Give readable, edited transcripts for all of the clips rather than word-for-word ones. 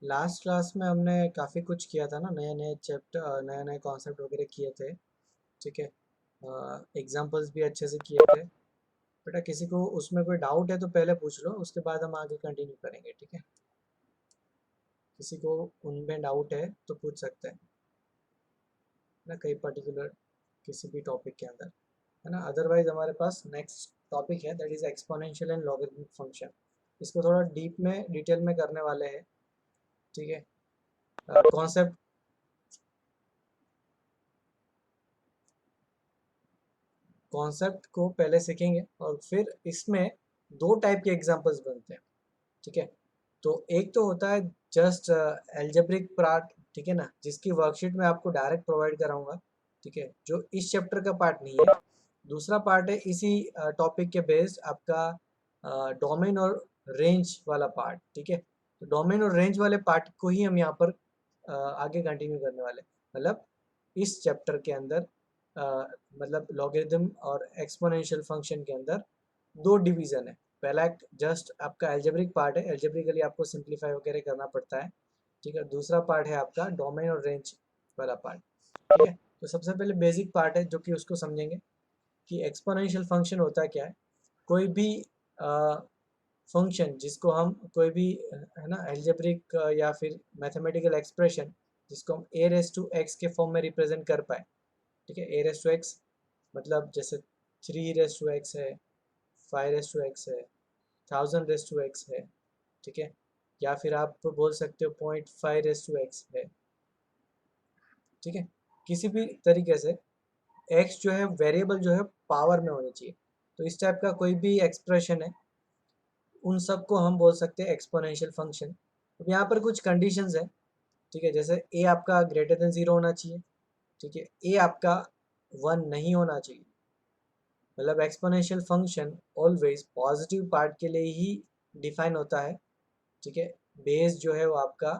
Last class में हमने काफ़ी कुछ किया था ना, नए नए चैप्टर, नए नए कॉन्सेप्ट वगैरह किए थे। ठीक है। एग्जाम्पल्स भी अच्छे से किए थे। बेटा किसी को उसमें कोई डाउट है तो पहले पूछ लो, उसके बाद हम आगे कंटिन्यू करेंगे। ठीक है। किसी को उनमें डाउट है तो पूछ सकते हैं ना, कई पर्टिकुलर किसी भी टॉपिक के अंदर, है ना। अदरवाइज हमारे पास नेक्स्ट टॉपिक है, that is exponential and logarithmic function. इसको थोड़ा डीप में डिटेल में करने वाले हैं। ठीक है। कॉन्सेप्ट कॉन्सेप्ट को पहले सीखेंगे और फिर इसमें दो टाइप के एग्जांपल्स बनते हैं। ठीक है। तो एक तो होता है जस्ट एल्जेब्रिक पार्ट, ठीक है ना, जिसकी वर्कशीट में आपको डायरेक्ट प्रोवाइड कराऊंगा। ठीक है, जो इस चैप्टर का पार्ट नहीं है। दूसरा पार्ट है इसी टॉपिक के बेस्ड आपका डोमेन और रेंज वाला पार्ट। ठीक है। तो डोमेन और रेंज वाले पार्ट को ही हम यहाँ पर आगे कंटिन्यू करने वाले, मतलब इस चैप्टर के अंदर अ, मतलब लॉगरिथम और एक्सपोनेंशियल फंक्शन के अंदर दो डिवीजन है। पहला एक जस्ट आपका एल्जेब्रिक पार्ट है, एल्जेब्रिकली आपको सिंप्लीफाई वगैरह करना पड़ता है। ठीक है। दूसरा पार्ट है आपका डोमेन और रेंज वाला पार्ट। ठीक है। तो सबसे पहले बेसिक पार्ट है जो कि उसको समझेंगे कि एक्सपोनेंशियल फंक्शन होता क्या है। कोई भी फंक्शन जिसको हम कोई भी है ना एल्जेब्रिक या फिर मैथमेटिकल एक्सप्रेशन जिसको हम ए रेस टू एक्स के फॉर्म में रिप्रेजेंट कर पाए। ठीक है। ए रेस टू एक्स मतलब जैसे 3 रेस टू एक्स है, 5 रेस टू एक्स है, 1000 रेस टू एक्स है। ठीक है। या फिर आप बोल सकते हो 0.5 रेस टू एक्स है। ठीक है। किसी भी तरीके से एक्स जो है वेरिएबल जो है पावर में होनी चाहिए। तो इस टाइप का कोई भी एक्सप्रेशन है, उन सब को हम बोल सकते हैं एक्सपोनेंशियल फंक्शन। अब यहाँ पर कुछ कंडीशंस है। ठीक है। जैसे ए आपका ग्रेटर देन 0 होना चाहिए। ठीक है। ए आपका 1 नहीं होना चाहिए। मतलब exponential function always positive part के लिए ही डिफाइन होता है। ठीक है। बेस जो है वो आपका,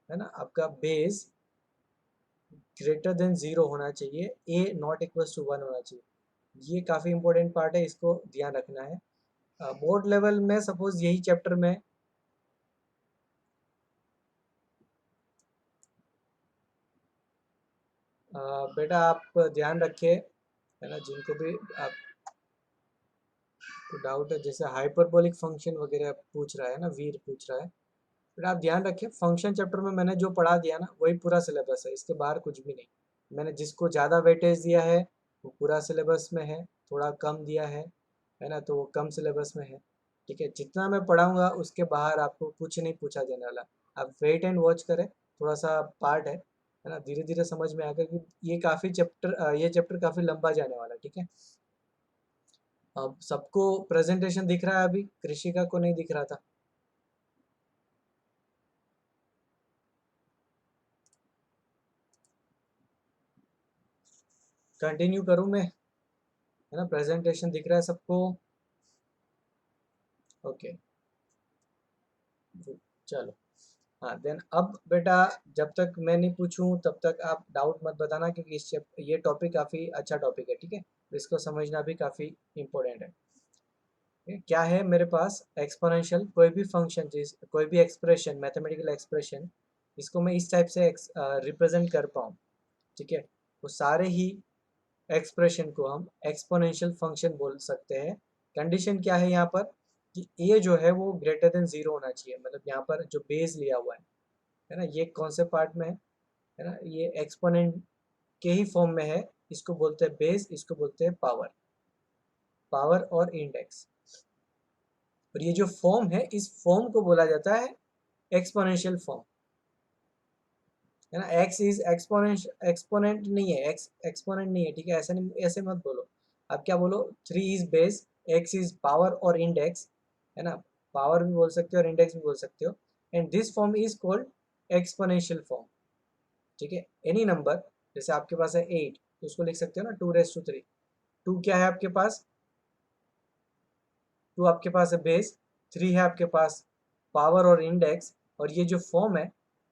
है ना, आपका बेस ग्रेटर देन 0 होना चाहिए, ए नॉट इक्वल्स टू 1 होना चाहिए। ये काफ़ी इंपॉर्टेंट पार्ट है, इसको ध्यान रखना है। बोर्ड लेवल में सपोज यही चैप्टर में बेटा आप ध्यान रखिए, है ना, जिनको भी आपको डाउट है, जैसे हाइपरबोलिक फंक्शन वगैरह पूछ रहा है ना, वीर पूछ रहा है। बेटा आप ध्यान रखिए, फंक्शन चैप्टर में मैंने जो पढ़ा दिया ना वही पूरा सिलेबस है, इसके बाहर कुछ भी नहीं। मैंने जिसको ज़्यादा वेटेज दिया है वो पूरा सिलेबस में है, थोड़ा कम दिया है ना, तो वो कम सिलेबस में है। ठीक है। जितना मैं पढ़ाऊँगा उसके बाहर आपको कुछ नहीं पूछा जाने वाला। आप वेट एंड वॉच करें, थोड़ा सा पार्ट है ना, धीरे धीरे समझ में आएगा कि ये चैप्टर काफ़ी लंबा जाने वाला है। ठीक है। अब सबको प्रेजेंटेशन दिख रहा है, अभी कृषिका को नहीं दिख रहा था। कंटिन्यू करूँ मैं, है ना, प्रेजेंटेशन दिख रहा है सबको। ओके। चलो। हाँ देन अब बेटा, जब तक मैं नहीं पूछूं तब तक आप डाउट मत बताना, क्योंकि ये टॉपिक काफ़ी अच्छा टॉपिक है। ठीक है। इसको समझना भी काफ़ी इम्पोर्टेंट है। क्या है मेरे पास एक्सपोनेंशियल कोई भी फंक्शन, जिस कोई भी एक्सप्रेशन, मैथमेटिकल एक्सप्रेशन, इसको मैं इस टाइप से रिप्रेजेंट कर पाऊँ। ठीक है। वो सारे ही एक्सप्रेशन को हम एक्सपोनेंशियल फंक्शन बोल सकते हैं। कंडीशन क्या है यहाँ पर कि ए जो है वो ग्रेटर देन 0 होना चाहिए, मतलब यहाँ पर जो बेस लिया हुआ है ना, ये कौन से पार्ट में है ना, ये एक्सपोनेंट के ही फॉर्म में है। इसको बोलते हैं बेस, इसको बोलते हैं पावर, पावर और इंडेक्स। और ये जो फॉर्म है, इस फॉर्म को बोला जाता है एक्सपोनेंशियल फॉर्म, है ना। एक्स इज एक्सपोनेंट, एक्सपोनेंट नहीं है, एक्स एक्सपोनेंट नहीं है। ठीक है। ऐसे नहीं, ऐसे मत बोलो। आप क्या बोलो, 3 is base, x is power और इंडेक्स, है ना। पावर भी बोल सकते हो और इंडेक्स भी बोल सकते हो। And this form is called exponential form. ठीक है। एनी नंबर, जैसे आपके पास है 8, तो उसको लिख सकते हो ना 2 रेस टू 3। टू क्या है आपके पास, टू आपके पास है बेस, 3 है आपके पास पावर और इंडेक्स। और ये जो फॉर्म है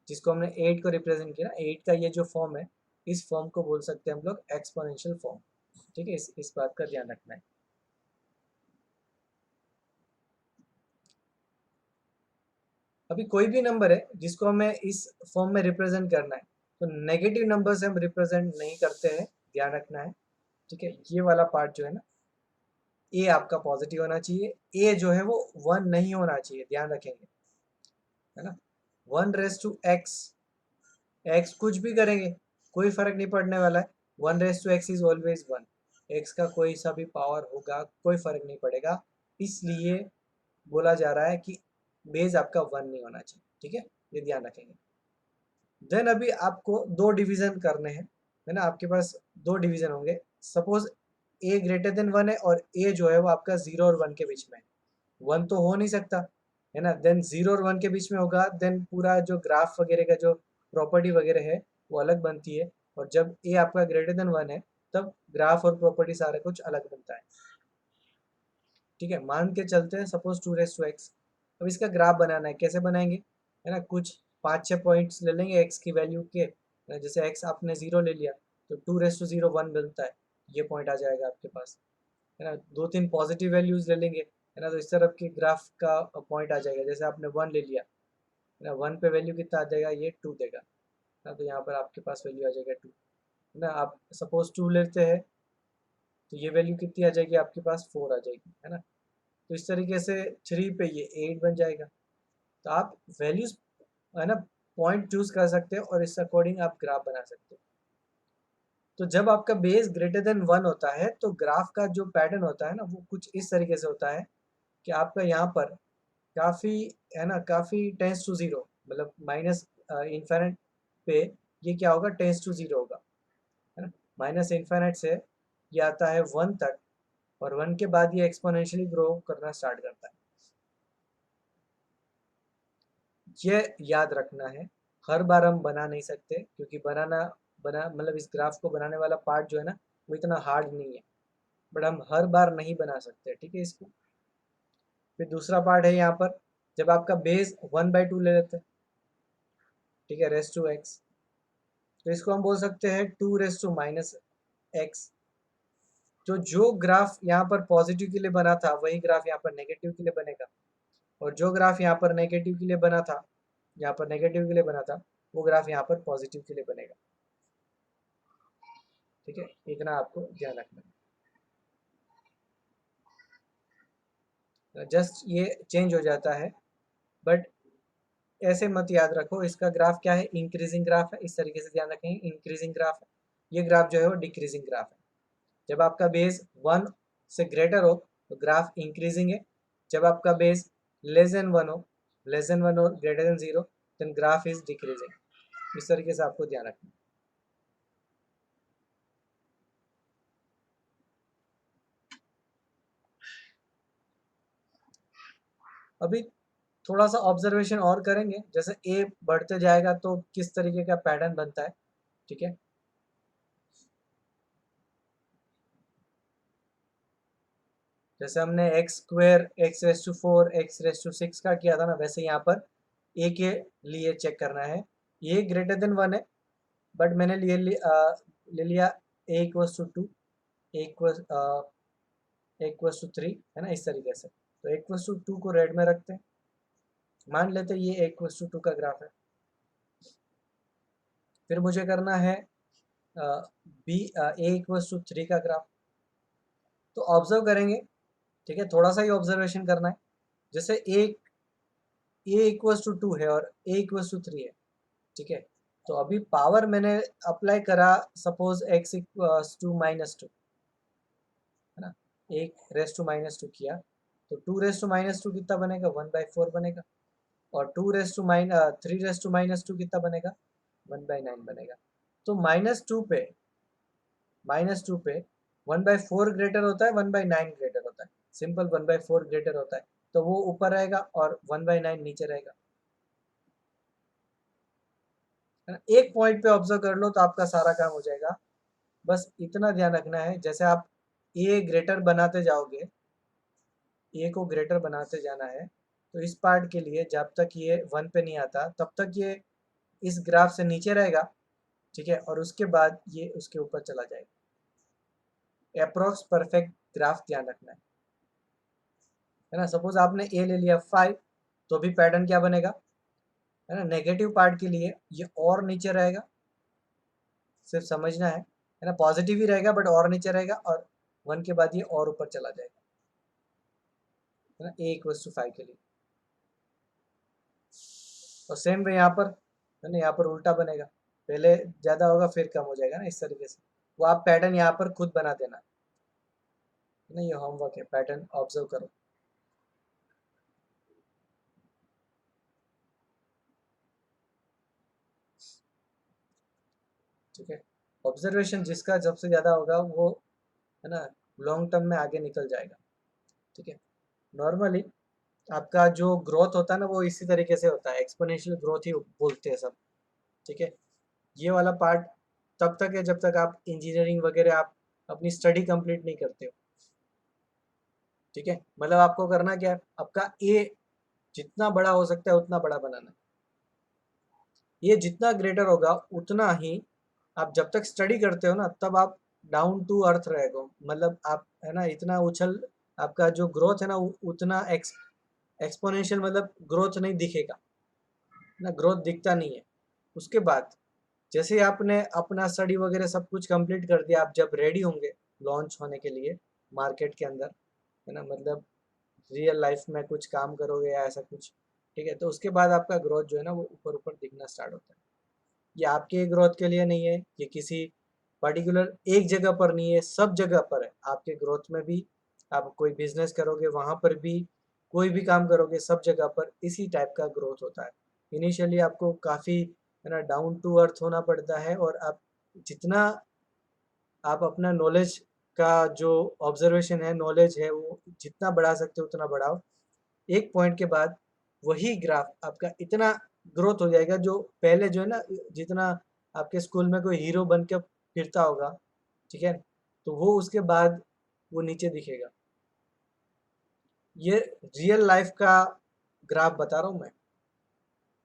जिसको हमने 8 को रिप्रेजेंट किया ना, 8 का ये जो फॉर्म है, इस फॉर्म को बोल सकते हैं हम लोग एक्सपोनेंशियल फॉर्म। ठीक है। इस बात का ध्यान रखना है। अभी कोई भी नंबर है जिसको हमें इस फॉर्म में रिप्रेजेंट करना है, तो नेगेटिव नंबर से हम रिप्रेजेंट नहीं करते हैं, ध्यान रखना है। ठीक है, ये वाला पार्ट जो है ना, ए आपका पॉजिटिव होना चाहिए, ए जो है वो 1 नहीं होना चाहिए, ध्यान रखेंगे, है ना। 1 रेस टू एक्स, एक्स कुछ भी करेंगे कोई फर्क नहीं पड़ने वाला है, 1 raise to x is always 1, x का कोई सा भी पावर होगा कोई फर्क नहीं पड़ेगा, इसलिए बोला जा रहा है कि बेस आपका 1 नहीं होना चाहिए। ठीक है, ये ध्यान रखेंगे। देन अभी आपको दो डिवीजन करने हैं, है ना, आपके पास दो डिवीजन होंगे। सपोज ए ग्रेटर देन 1 है और ए जो है वो आपका 0 और 1 के बीच में है, 1 तो हो नहीं सकता, है ना। देन 0 और 1 के बीच में होगा, देन पूरा जो ग्राफ वगैरह का जो प्रॉपर्टी वगैरह है वो अलग बनती है, और जब ए आपका ग्रेटर देन 1 है तब ग्राफ और प्रॉपर्टी सारा कुछ अलग बनता है। ठीक है, मान के चलते हैं सपोज 2 रेस टू एक्स, अब इसका ग्राफ बनाना है, कैसे बनाएंगे, है ना, कुछ 5-6 पॉइंट्स ले लेंगे एक्स की वैल्यू के, जैसे एक्स आपने 0 ले लिया तो 2 रेस टू 0 1 मिलता है, ये पॉइंट आ जाएगा आपके पास, है ना। 2-3 पॉजिटिव वैल्यूज ले लेंगे, है ना, तो इस तरफ की ग्राफ का पॉइंट आ जाएगा, जैसे आपने 1 ले लिया, है ना, 1 पे वैल्यू कितना आ जाएगा, ये 2 देगा, है ना, तो यहाँ पर आपके पास वैल्यू आ जाएगा 2, है ना। आप सपोज 2 लेते हैं तो ये वैल्यू कितनी आ जाएगी आपके पास, 4 आ जाएगी, है ना। तो इस तरीके से 3 पे ये 8 बन जाएगा। तो आप वैल्यूज, है ना, पॉइंट चूज कर सकते हो और इस अकॉर्डिंग आप ग्राफ बना सकते हो। तो जब आपका बेस ग्रेटर देन 1 होता है तो ग्राफ का जो पैटर्न होता है ना वो कुछ इस तरीके से होता है कि आपका यहाँ पर काफ़ी, है ना, काफ़ी टेंस टू ज़ीरो, मतलब माइनस इन्फिनिट पे ये क्या होगा, टेंस टू ज़ीरो होगा, है ना। माइनस इन्फिनिट से ये आता है 1 तक, और 1 के बाद ये एक्सपोनेंशियली ग्रो करना स्टार्ट करता है। ये याद रखना है, हर बार हम बना नहीं सकते, क्योंकि बना मतलब इस ग्राफ को बनाने वाला पार्ट जो है ना वो इतना हार्ड नहीं है, बट हम हर बार नहीं बना सकते, ठीक है इसको। फिर दूसरा पार्ट है यहाँ पर, जब आपका बेस 1/2 ले लेते हैं, ठीक है, रेस टू एक्स, तो इसको हम बोल सकते हैं 2 रेस टू माइनस एक्स। जो ग्राफ यहाँ पर पॉजिटिव के लिए बना था वही ग्राफ यहाँ पर नेगेटिव के लिए बनेगा, और जो ग्राफ यहाँ पर नेगेटिव के लिए बना था, यहाँ पर नेगेटिव के लिए बना था, वो ग्राफ यहाँ पर पॉजिटिव के लिए बनेगा। ठीक है, इतना आपको ध्यान रखना है, जस्ट ये चेंज हो जाता है, बट ऐसे मत याद रखो इसका ग्राफ क्या है, इंक्रीजिंग ग्राफ है, इस तरीके से ध्यान रखेंगे, इंक्रीजिंग ग्राफ है। ये ग्राफ जो है वो डिक्रीजिंग ग्राफ है। जब आपका बेस 1 से ग्रेटर हो तो ग्राफ इंक्रीजिंग है, जब आपका बेस लेस देन 1 हो greater than 0, then graph is decreasing. इस तरीके से आपको ध्यान रखना है। अभी थोड़ा सा ऑब्जर्वेशन और करेंगे, जैसे ए बढ़ते जाएगा तो किस तरीके का पैटर्न बनता है। ठीक है, जैसे हमने x² x⁴ x⁶ का किया था ना, वैसे यहाँ पर ए के लिए चेक करना है। ये ग्रेटर देन 1 है, बट मैंने ले लिया a=2, a=3, है ना, इस तरीके से। तो a=2 को रेड में रखते हैं, मान लेते हैं ये a=2 का ग्राफ है। फिर मुझे करना है a=3 का ग्राफ। तो ऑब्जर्व करेंगे, ठीक है, थोड़ा सा ही ऑब्जर्वेशन करना है। जैसे a=2 है और a=3 है, ठीक है, तो अभी पावर मैंने अप्लाई करा, सपोज x=−2, है ना, 1 रेस टू -2 किया, तो 2 रेस टू -2 कितना बनेगा, 1/4 बनेगा, और 3 रेस टू कितना बनेगा, 1/9 बनेगा। तो -2 पे 1/4 ग्रेटर होता है, 1/9 ग्रेटर होता है, सिंपल 1/4 ग्रेटर होता है, तो वो ऊपर रहेगा और 1/9 नीचे रहेगा, है ना। एक पॉइंट पे ऑब्जर्व कर लो तो आपका सारा काम हो जाएगा। बस इतना ध्यान रखना है, जैसे आप ए ग्रेटर बनाते जाओगे, ए को ग्रेटर बनाते जाना है, तो इस पार्ट के लिए जब तक ये 1 पे नहीं आता तब तक ये इस ग्राफ से नीचे रहेगा, ठीक है, और उसके बाद ये उसके ऊपर चला जाएगा। अप्रोक्स परफेक्ट ग्राफ ध्यान रखना है ना। सपोज आपने ए ले लिया 5, तो भी पैटर्न क्या बनेगा, है ना। नेगेटिव पार्ट के लिए ये और नीचे रहेगा, सिर्फ समझना है ना। पॉजिटिव ही रहेगा बट और नीचे रहेगा, और 1 के बाद ये और ऊपर चला जाएगा, है ना, a=5 के लिए। और सेम वे यहाँ पर, है ना, यहाँ पर उल्टा बनेगा, पहले ज़्यादा होगा फिर कम हो जाएगा ना, इस तरीके से। वो आप पैटर्न यहाँ पर खुद बना देना, है ना। ये होमवर्क है, पैटर्न ऑब्जर्व करो। ठीक है, ऑब्जर्वेशन जिसका सबसे ज़्यादा होगा वो, है ना, लॉन्ग टर्म में आगे निकल जाएगा। ठीक है, नॉर्मली आपका जो ग्रोथ होता है ना वो इसी तरीके से होता है, एक्सपोनेंशियल ग्रोथ ही बोलते हैं सब। ठीक है, ये वाला पार्ट तब तक है जब तक आप इंजीनियरिंग वगैरह आप अपनी स्टडी कंप्लीट नहीं करते हो। ठीक है, मतलब आपको करना क्या है, आपका ए जितना बड़ा हो सकता है उतना बड़ा बनाना है। ये जितना ग्रेटर होगा उतना ही आप जब तक स्टडी करते हो ना तब आप डाउन टू अर्थ रहेगा, मतलब आप, है ना, इतना उछल, आपका जो ग्रोथ है ना उतना एक्सपोनेंशियल मतलब ग्रोथ नहीं दिखेगा ना, ग्रोथ दिखता नहीं है। उसके बाद जैसे ही आपने अपना स्टडी वगैरह सब कुछ कंप्लीट कर दिया, आप जब रेडी होंगे लॉन्च होने के लिए मार्केट के अंदर, है ना, मतलब रियल लाइफ में कुछ काम करोगे या ऐसा कुछ, ठीक है, तो उसके बाद आपका ग्रोथ जो है ना वो ऊपर ऊपर दिखना स्टार्ट होता है। ये आपके ग्रोथ के लिए नहीं है, ये किसी पर्टिकुलर एक जगह पर नहीं है, सब जगह पर है। आपके ग्रोथ में भी, आप कोई बिजनेस करोगे वहाँ पर भी, कोई भी काम करोगे सब जगह पर इसी टाइप का ग्रोथ होता है। इनिशियली आपको काफ़ी, है ना, डाउन टू अर्थ होना पड़ता है, और आप जितना आप अपना नॉलेज का जो ऑब्जर्वेशन है, नॉलेज है, वो जितना बढ़ा सकते हो उतना बढ़ाओ। एक पॉइंट के बाद वही ग्राफ आपका इतना ग्रोथ हो जाएगा, जो पहले जो है ना, जितना आपके स्कूल में कोई हीरो बन के फिरता होगा, ठीक है, तो वो उसके बाद वो नीचे दिखेगा। ये रियल लाइफ का ग्राफ बता रहा हूँ मैं, है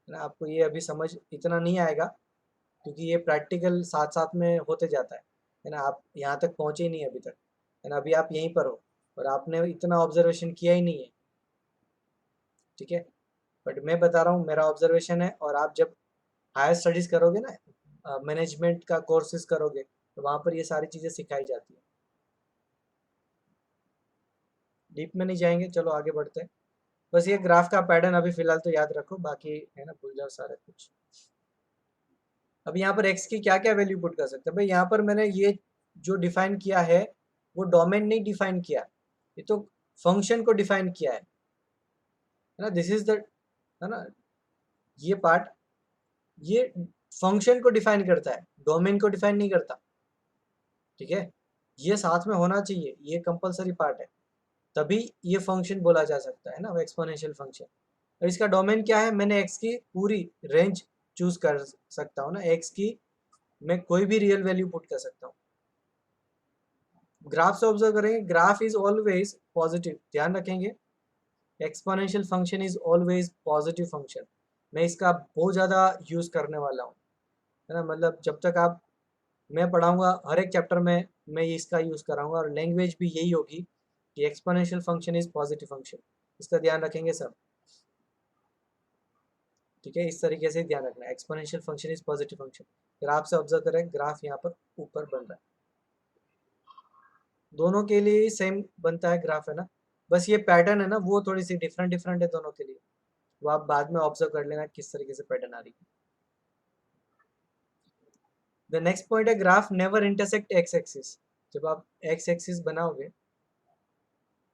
ना। आपको ये अभी समझ इतना नहीं आएगा क्योंकि ये प्रैक्टिकल साथ साथ में होते जाता है ना। आप यहाँ तक पहुँचे ही नहीं अभी तक, है ना, अभी आप यहीं पर हो और आपने इतना ऑब्जर्वेशन किया ही नहीं है। ठीक है, बट मैं बता रहा हूँ मेरा ऑब्जर्वेशन है, और आप जब हायर स्टडीज़ करोगे ना, मैनेजमेंट का कोर्सेज करोगे, तो वहाँ पर ये सारी चीज़ें सिखाई जाती है। डीप में नहीं जाएंगे, चलो आगे बढ़ते हैं। बस ये ग्राफ का पैटर्न अभी फिलहाल तो याद रखो, बाकी है ना भूल जाओ सारा कुछ। अब यहाँ पर एक्स की क्या क्या वैल्यू पुट कर सकते हैं भाई, यहाँ पर मैंने ये जो डिफाइन किया है वो डोमेन नहीं डिफाइन किया, ये तो फंक्शन को डिफाइन किया है ना। दिस इज द, है ना, ये पार्ट, ये फंक्शन को डिफाइन करता है, डोमेन को डिफाइन नहीं करता। ठीक है, ये साथ में होना चाहिए, ये कंपलसरी पार्ट है, तभी ये फंक्शन बोला जा सकता है ना, वो एक्सपोनेंशियल फंक्शन। और इसका डोमेन क्या है, मैंने एक्स की पूरी रेंज चूज कर सकता हूँ ना, एक्स की मैं कोई भी रियल वैल्यू पुट कर सकता हूँ। ग्राफ से ऑब्जर्व करेंगे, ग्राफ इज ऑलवेज पॉजिटिव, ध्यान रखेंगे, exponential function is always positive function. मैं इसका बहुत ज़्यादा यूज़ करने वाला हूँ, है ना, मतलब जब तक आप, मैं पढ़ाऊँगा हर एक चैप्टर में मैं इसका यूज़ कराऊँगा, और लैंग्वेज भी यही होगी कि exponential function is positive function. इसका ध्यान रखेंगे सब। ठीक है, इस तरीके से ध्यान रखना, exponential function is positive function. Graph से ऑब्जर्व करें, ग्राफ यहाँ पर ऊपर बन रहा है, दोनों के लिए सेम बनता है ग्राफ, है ना। बस ये पैटर्न है ना वो थोड़ी सी डिफरेंट डिफरेंट है दोनों के लिए, वो आप बाद में ऑब्जर्व कर लेना किस तरीके से पैटर्न आ रही है। द नेक्स्ट पॉइंट है, graph never intersect x axis. जब आप एक्स एक्सिस बनाओगे,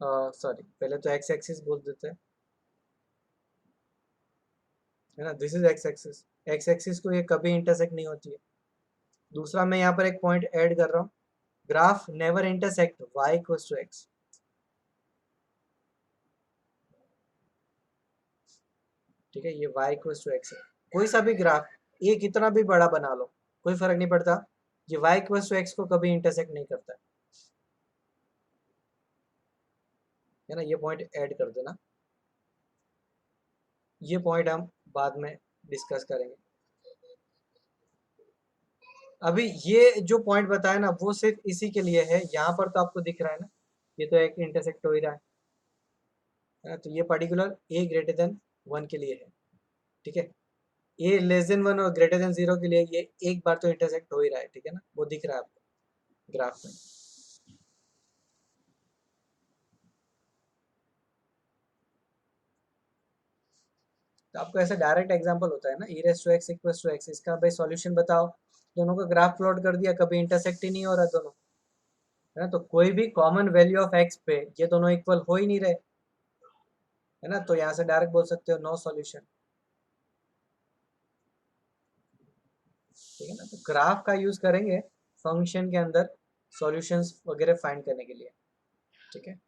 सॉरी पहले तो एक्स एक्सिस बोल देते हैं, है ना, this is x axis. X axis को ये कभी इंटरसेक्ट नहीं होती है। दूसरा मैं यहाँ पर एक पॉइंट ऐड कर रहा हूँ, graph never intersect y equals to x. ठीक है, ये y इक्वल्स टू एक्स है, कोई सा भी ग्राफ, ये कितना भी बड़ा बना लो कोई फर्क नहीं पड़ता, ये y इक्वल्स टू एक्स को कभी इंटरसेक्ट नहीं करता है ना। ये पॉइंट ऐड कर देना, ये पॉइंट हम बाद में डिस्कस करेंगे। अभी ये जो पॉइंट बताया ना वो सिर्फ इसी के लिए है, यहाँ पर तो आपको दिख रहा है ना, ये तो एक इंटरसेक्ट हो ही रहा है ना, तो ये पर्टिकुलर a ग्रेटर देन 1 के लिए है। ठीक है, ये लेस देन 1 और ग्रेटर देन 0 के लिए ये एक बार तो इंटरसेक्ट हो ही रहा है, ठीक है ना, वो दिख रहा है आपको ग्राफ में। तो आपको ऐसा डायरेक्ट एग्जांपल होता है ना, e raise to x equals to x, इसका भाई सॉल्यूशन बताओ, दोनों का ग्राफ प्लॉट कर दिया, कभी इंटरसेक्ट ही नहीं हो रहा दोनों, है ना, तो कोई भी कॉमन वैल्यू ऑफ एक्स पे ये दोनों इक्वल हो ही नहीं रहे, है ना, तो यहाँ से डायरेक्ट बोल सकते हो नो सॉल्यूशन, ठीक है ना। तो ग्राफ का यूज करेंगे फंक्शन के अंदर सॉल्यूशंस वगैरह फाइंड करने के लिए, ठीक है।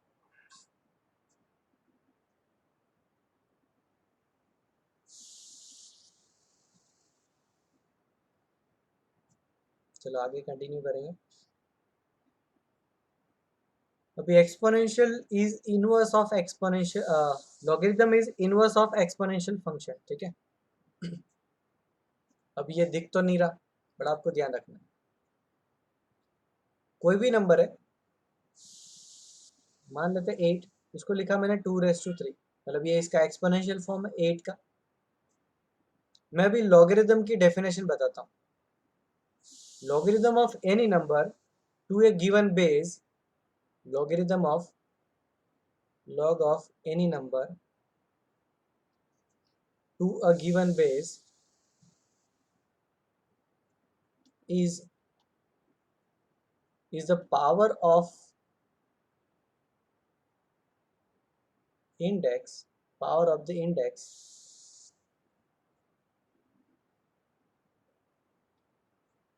चलो आगे कंटिन्यू करेंगे। अभी exponential is inverse of exponential, logarithm is inverse of exponential function, ठीक है। अब ये दिख तो नहीं रहा, बट आपको ध्यान रखना है, कोई भी नंबर है, मान लेते 8, इसको लिखा मैंने 2 रेस टू 3, मतलब ये इसका एक्सपोनेंशियल फॉर्म है 8 का। मैं अभी लॉगरिथम की डेफिनेशन बताता हूँ। Logarithm of any number to A given base, logarithm of log of any number to a given base is the power of index, power of the index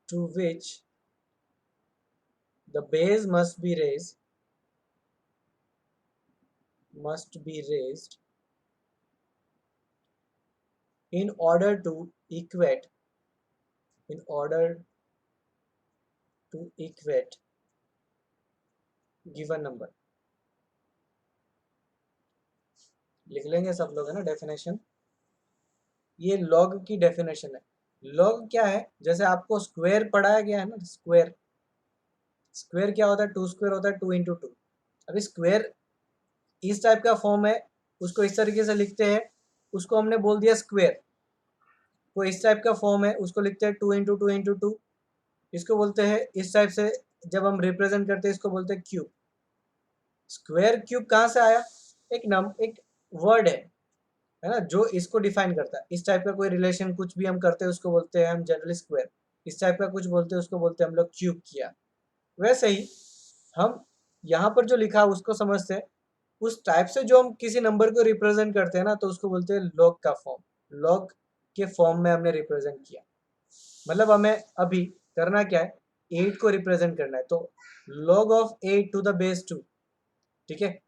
to which the base must be raised in order to equate in order to equate given number। लिख लेंगे सब लोग, है ना, definition. ये log की definition है। Log क्या है, जैसे आपको स्क्वायर पढ़ाया गया है ना, स्क्वायर, स्क्वायर क्या होता है, 2 स्क्वायर होता है 2 × 2। अभी स्क्वायर इस टाइप का फॉर्म है, उसको इस तरीके से लिखते हैं, उसको हमने बोल दिया स्क्वायर। वो इस टाइप का फॉर्म है, उसको लिखते हैं 2 × 2 × 2, इसको बोलते हैं इस टाइप से, जब हम रिप्रेजेंट करते हैं इसको बोलते हैं क्यूब। स्क्वायर क्यूब कहाँ से आया, एक वर्ड है ना, जो इसको डिफाइन करता है। इस टाइप का कोई रिलेशन कुछ भी हम करते हैं उसको बोलते हैं हम जनरली स्क्वायर। इस टाइप का कुछ बोलते हैं उसको बोलते हैं हम लोग क्यूब किया। वैसे ही हम यहाँ पर जो लिखा उसको समझते हैं, उस टाइप से जो हम किसी नंबर को रिप्रेजेंट करते हैं ना, तो उसको बोलते हैं लॉग का फॉर्म। लॉग के फॉर्म में हमने रिप्रेजेंट किया, मतलब हमें अभी करना क्या है, 8 को रिप्रेजेंट करना है, तो log of 8 to the base 2, ठीक है।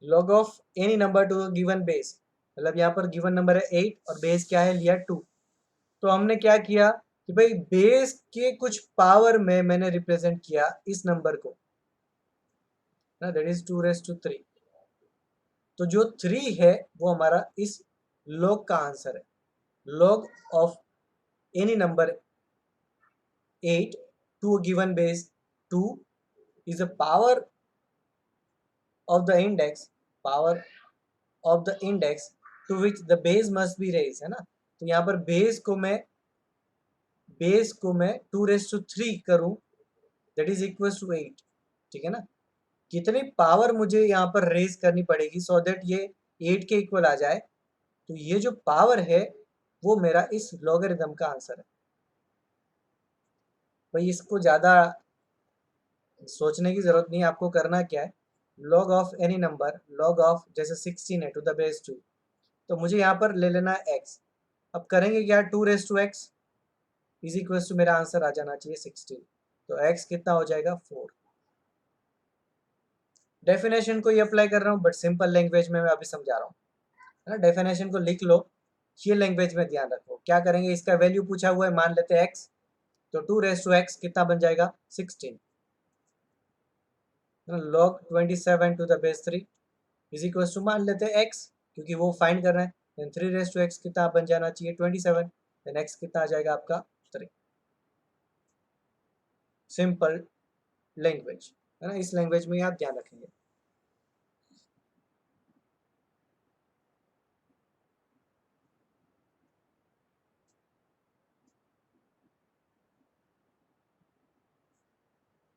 log of any number to given base, मतलब यहाँ पर गिवन नंबर है 8 और बेस क्या है, लिया 2। तो हमने क्या किया कि भाई बेस के कुछ पावर में मैंने रिप्रेजेंट किया इस नंबर को ना, दैट इज 2 × 3। तो जो 3 है वो हमारा इस log का आंसर है। log of any number 8 to a given base 2 is a of the index power of the index to which the base must be raised, है ना। तो यहाँ पर बेस को मैं 2 × 3 करूं, दैट इज इक्वल टू 8, ठीक है ना। कितनी पावर मुझे यहाँ पर रेज करनी पड़ेगी सो दैट ये 8 के इक्वल आ जाए, तो ये जो पावर है वो मेरा इस लॉगरिथम का आंसर है। भाई इसको ज़्यादा सोचने की ज़रूरत नहीं है, आपको करना क्या है, log of any number, log of जैसे 16 है टू द बेस 2, तो मुझे यहाँ पर ले लेना है x। अब करेंगे क्या, 2 × x इज इक्वल टू, मेरा आंसर आ जाना चाहिए 16, तो x कितना हो जाएगा 4। डेफिनेशन को ही अप्लाई कर रहा हूँ, बट सिंपल लैंग्वेज में मैं अभी समझा रहा हूँ, है ना। डेफिनेशन को लिख लो, ये लैंग्वेज में ध्यान रखो। क्या करेंगे, इसका वैल्यू पूछा हुआ है, मान लेते हैं x, तो 2 × x कितना बन जाएगा 16, log 27 to the base 3 is equal to, मान लेते हैं x, क्योंकि वो फाइंड कर रहे हैं, देन 3 × x कितना बन जाना चाहिए 27, देन x कितना आ जाएगा आपका 3। सिंपल लैंग्वेज, है ना, इस लैंग्वेज में आप ध्यान रखेंगे।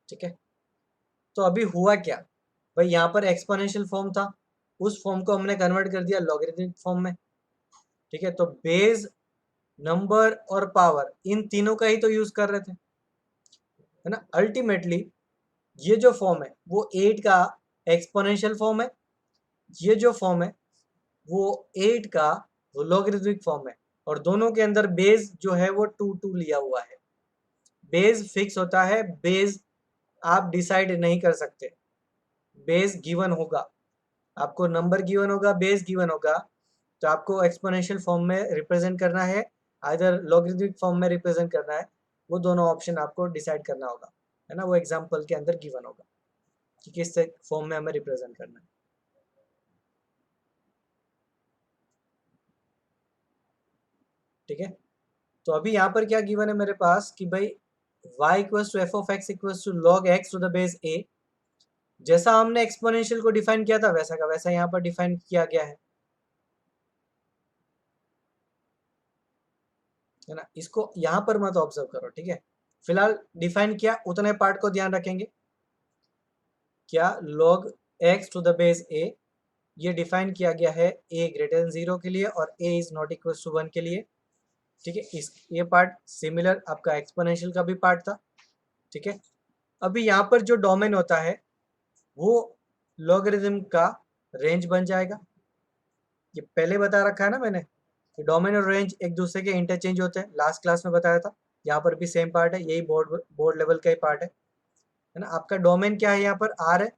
ठीक है, तो अभी हुआ क्या भाई, यहाँ पर एक्सपोनेंशियल फॉर्म था, उस फॉर्म को हमने कन्वर्ट कर दिया लॉगरिथमिक फॉर्म में। ठीक है, तो बेस, नंबर और पावर, इन तीनों का ही तो यूज कर रहे थे, है ना। अल्टीमेटली ये जो फॉर्म है वो 8 का एक्सपोनेंशियल फॉर्म है, ये जो फॉर्म है वो 8 का लॉगरिथमिक फॉर्म है, और दोनों के अंदर बेस जो है वो 2 लिया हुआ है। बेस फिक्स होता है, बेस आप डिसाइड नहीं कर सकते, बेस गिवन होगा, आपको नंबर गिवन होगा, बेस गिवन होगा, तो आपको एक्सपोनेंशियल फॉर्म में रिप्रेजेंट करना है, आइदर लॉगरिथमिक फॉर्म में रिप्रेजेंट करना है, वो दोनों ऑप्शन आपको डिसाइड करना होगा, है ना। वो एग्जाम्पल के अंदर गिवन होगा कि किस फॉर्म में हमें रिप्रेजेंट करना है। ठीक है, तो अभी यहाँ पर क्या गिवन है मेरे पास कि भाई y equals to f of x equals to log x to the base a, जैसा हमने एक्सपोनेंशियल को डिफाइन किया था वैसा का वैसा यहाँ पर डिफाइन किया गया है ना। इसको यहाँ पर मत ऑब्जर्व करो, ठीक है, फिलहाल डिफाइन किया उतने पार्ट को ध्यान रखेंगे। क्या log x to the base a, ये डिफाइन किया गया है a ग्रेटर देन 0 के लिए और a is not equal to 1 के लिए। ठीक है, इस ये पार्ट सिमिलर आपका एक्सपोनेंशियल का भी पार्ट था। ठीक है, अभी यहाँ पर जो डोमेन होता है वो लॉगरिथम का रेंज बन जाएगा। ये पहले बता रखा है ना मैंने कि डोमेन और रेंज एक दूसरे के इंटरचेंज होते हैं, लास्ट क्लास में बताया था। यहाँ पर भी सेम पार्ट है, यही बोर्ड बोर्ड लेवल का ही पार्ट है ना। आपका डोमेन क्या है, यहाँ पर आर है,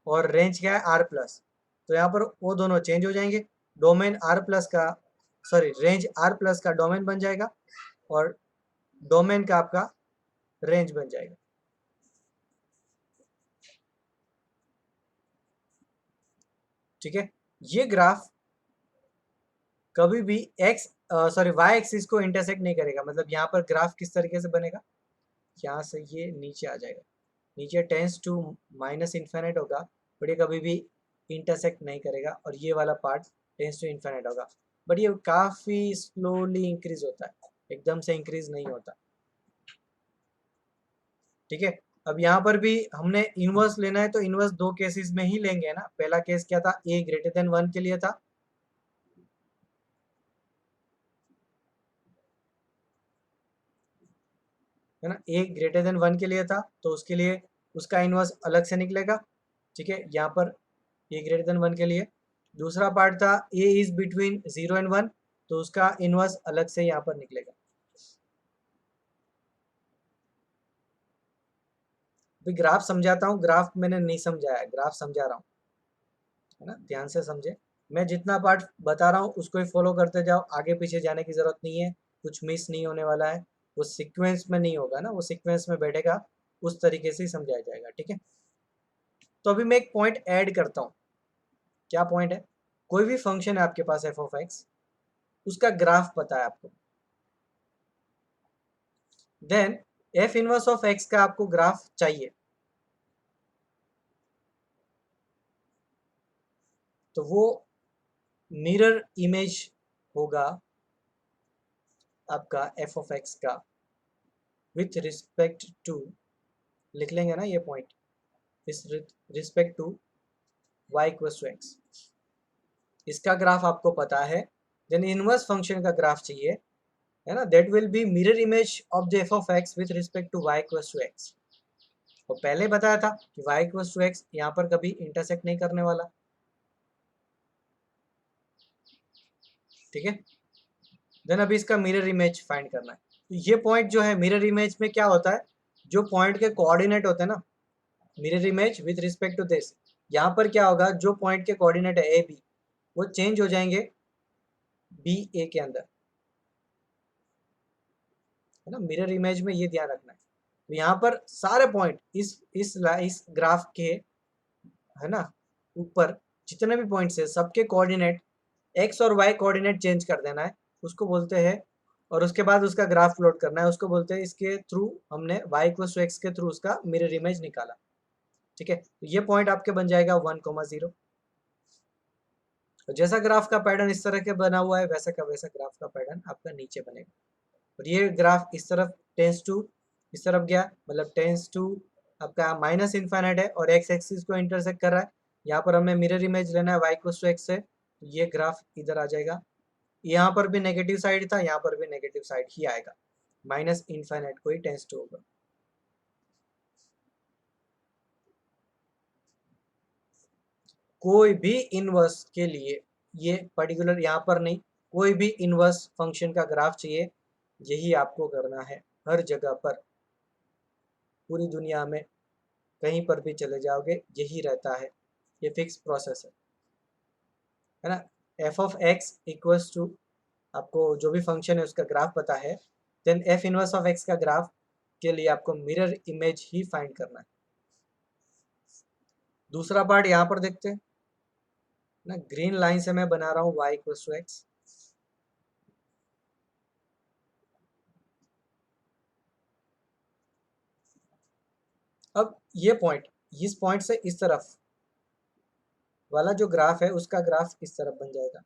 और रेंज क्या है आर प्लस, तो यहाँ पर वो दोनों चेंज हो जाएंगे। डोमेन आर प्लस का, सॉरी, रेंज आर प्लस का डोमेन बन जाएगा, और डोमेन का आपका रेंज बन जाएगा। ठीक है, ये ग्राफ कभी भी एक्स सॉरी वाई एक्सिस को इंटरसेक्ट नहीं करेगा। मतलब यहाँ पर ग्राफ किस तरीके से बनेगा, यहाँ से ये नीचे आ जाएगा, नीचे टेंस टू माइनस इन्फिनिट होगा, बट ये कभी भी इंटरसेक्ट नहीं करेगा, और ये वाला पार्ट टेंस टू इन्फिनिट होगा, बट ये काफ़ी स्लोली इंक्रीज होता है, एकदम से इंक्रीज नहीं होता। ठीक है, अब यहाँ पर भी हमने इनवर्स लेना है, तो इनवर्स दो केसेस में ही लेंगे ना। पहला केस क्या था, ए ग्रेटर देन 1 के लिए था, है ना, ए ग्रेटर देन 1 के लिए था, तो उसके लिए उसका इनवर्स अलग से निकलेगा। ठीक है, यहाँ पर ए ग्रेटर देन 1 के लिए। दूसरा पार्ट था ए इज बिटवीन 0 एंड 1, तो उसका इनवर्स अलग से यहाँ पर निकलेगा। अभी ग्राफ समझाता हूँ, ग्राफ मैंने नहीं समझाया है, ग्राफ समझा रहा हूँ, है ना, ध्यान से समझे। मैं जितना पार्ट बता रहा हूँ उसको ही फॉलो करते जाओ, आगे पीछे जाने की जरूरत नहीं है, कुछ मिस नहीं होने वाला है। वो सीक्वेंस में नहीं होगा ना, वो सीक्वेंस में बैठेगा, उस तरीके से ही समझाया जाएगा। ठीक है, तो अभी मैं एक पॉइंट ऐड करता हूँ। क्या पॉइंट है, कोई भी फंक्शन है आपके पास एफ ऑफ एक्स, उसका ग्राफ पता है आपको, then f inverse of x का आपको ग्राफ चाहिए, तो वो मिरर इमेज होगा आपका एफ ऑफ एक्स का विथ रिस्पेक्ट टू, लिख लेंगे ना ये पॉइंट, इस respect to y equals to x, इसका ग्राफ आपको पता है। देन इनवर्स फंक्शन का ग्राफ चाहिए, है ना, that will be mirror image of the f of x with respect to y equals to x. तो पहले बताया था कि y इक्वल्स टू एक्स यहाँ पर कभी इंटरसेक्ट नहीं करने वाला। ठीक है, देन अभी इसका मिरर इमेज फाइंड करना है। तो ये पॉइंट जो है मिरर इमेज में क्या होता है, जो पॉइंट के कोऑर्डिनेट होते हैं ना, mirror image with respect to this, यहाँ पर क्या होगा, जो पॉइंट के कोऑर्डिनेट है ए बी, वो चेंज हो जाएंगे बी ए के अंदर, है ना। मिरर इमेज में ये ध्यान रखना है। तो यहाँ पर सारे पॉइंट इस ग्राफ के, है ना, ऊपर जितने भी पॉइंट्स है सबके कोऑर्डिनेट एक्स और वाई कोऑर्डिनेट चेंज कर देना है, उसको बोलते हैं, और उसके बाद उसका ग्राफ प्लॉट करना है, उसको बोलते हैं। इसके थ्रू हमने y इक्वल टू एक्स के थ्रू उसका मिरर इमेज निकाला। ठीक है, तो ये पॉइंट आपके बन जाएगा 1,0। और जैसा ग्राफ का पैटर्न इस तरह के बना हुआ है, वैसा का वैसा ग्राफ का पैटर्न आपका नीचे बनेगा। और ये ग्राफ इस तरफ टेंस टू, इस तरफ गया, मतलब टेंस टू आपका माइनस इन्फाइनाइट है और एक्स एक्सिस को इंटरसेक्ट कर रहा है। यहाँ पर हमें मिरर इमेज लेना है वाई इक्वल्स टू एक्स है, तो ये ग्राफ इधर आ जाएगा। यहाँ पर भी नेगेटिव साइड था, यहाँ पर भी नेगेटिव साइड ही आएगा, माइनस इन्फाइनाइट को ही टेंस टू होगा। कोई भी इनवर्स के लिए ये पर्टिकुलर यहाँ पर नहीं, कोई भी इनवर्स फंक्शन का ग्राफ चाहिए, यही आपको करना है हर जगह पर, पूरी दुनिया में कहीं पर भी चले जाओगे यही रहता है, ये फिक्स प्रोसेस है ना। F of x equals to, आपको जो भी फंक्शन है उसका ग्राफ पता है, then f inverse of x का ग्राफ के लिए आपको मिरर इमेज ही फाइंड करना है। दूसरा पार्ट यहाँ पर देखते हैं ना, ग्रीन लाइन से मैं बना रहा हूँ y इक्वल्स टू एक्स। अब ये पॉइंट, इस पॉइंट से इस तरफ वाला जो ग्राफ है उसका ग्राफ इस तरफ बन जाएगा।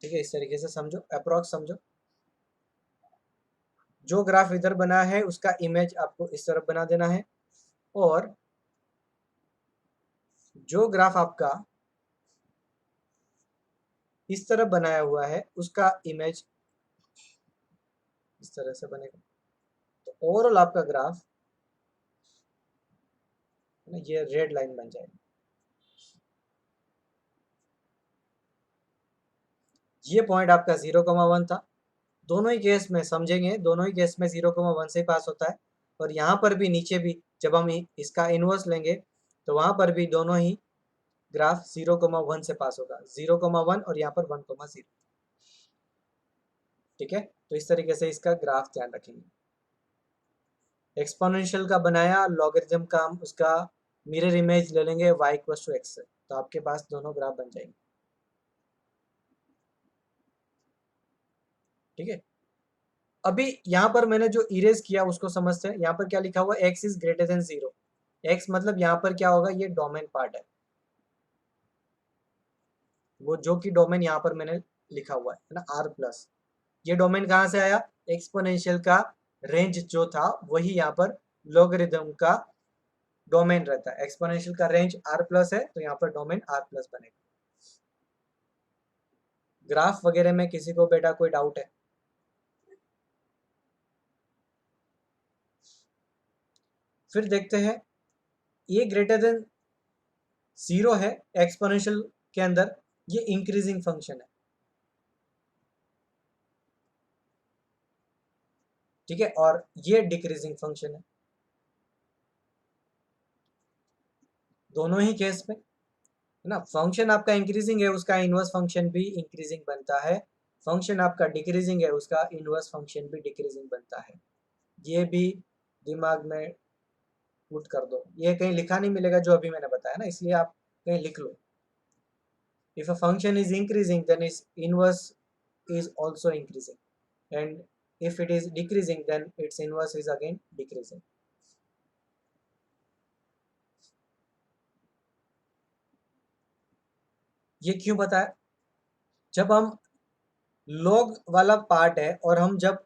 ठीक है, इस तरीके से समझो, अप्रोक्स समझो। जो ग्राफ इधर बना है उसका इमेज आपको इस तरफ बना देना है, और जो ग्राफ आपका इस तरफ बनाया हुआ है उसका इमेज इस तरह से बनेगा। तो ओवरऑल आपका ग्राफ है ना, ये रेड लाइन बन जाएगा। ये पॉइंट आपका 0,1 था। दोनों ही केस में समझेंगे, दोनों ही केस में 0,1 से पास होता है, और यहाँ पर भी नीचे भी जब हम इसका इनवर्स लेंगे तो वहाँ पर भी दोनों ही ग्राफ 0,1 से पास होगा, 0,1 और यहाँ पर 1,0। ठीक है, तो इस तरीके से इसका ग्राफ ध्यान रखेंगे। एक्सपोनेंशियल का बनाया, लॉगरिथम का हम उसका मिरर इमेज ले लेंगे y इक्वल्स टू एक्स से, तो आपके पास दोनों ग्राफ बन जाएंगे। ठीक है, अभी यहाँ पर मैंने जो इरेज किया उसको समझते हैं। यहाँ पर क्या लिखा हुआ, x is greater than 0। x मतलब यहाँ पर क्या होगा, ये डोमेन पार्ट है, वो जो कि डोमेन यहाँ पर मैंने लिखा हुआ है ना, r प्लस। ये डोमेन कहाँ से आया, एक्सपोनेंशियल का रेंज जो था वही यहाँ पर लॉगरिथम का डोमेन रहता है। एक्सपोनेंशियल का रेंज r प्लस है, तो यहाँ पर डोमेन r प्लस बनेगा। ग्राफ वगैरह में किसी को बेटा कोई डाउट है? फिर देखते हैं, ये ग्रेटर देन 0 है एक्सपोनेंशियल के अंदर, ये इंक्रीजिंग फंक्शन है। ठीक है, और ये डिक्रीजिंग फंक्शन है। दोनों ही केस में है ना, फंक्शन आपका इंक्रीजिंग है उसका इनवर्स फंक्शन भी इंक्रीजिंग बनता है, फंक्शन आपका डिक्रीजिंग है उसका इनवर्स फंक्शन भी डिक्रीजिंग बनता है। ये भी दिमाग में पुट कर दो, ये कहीं लिखा नहीं मिलेगा जो अभी मैंने बताया ना, इसलिए आप कहीं लिख लो। If a function is increasing then is inverse is also increasing, and if it is decreasing then its inverse is again decreasing. ये क्यों बताया, जब हम लॉग वाला पार्ट है और हम जब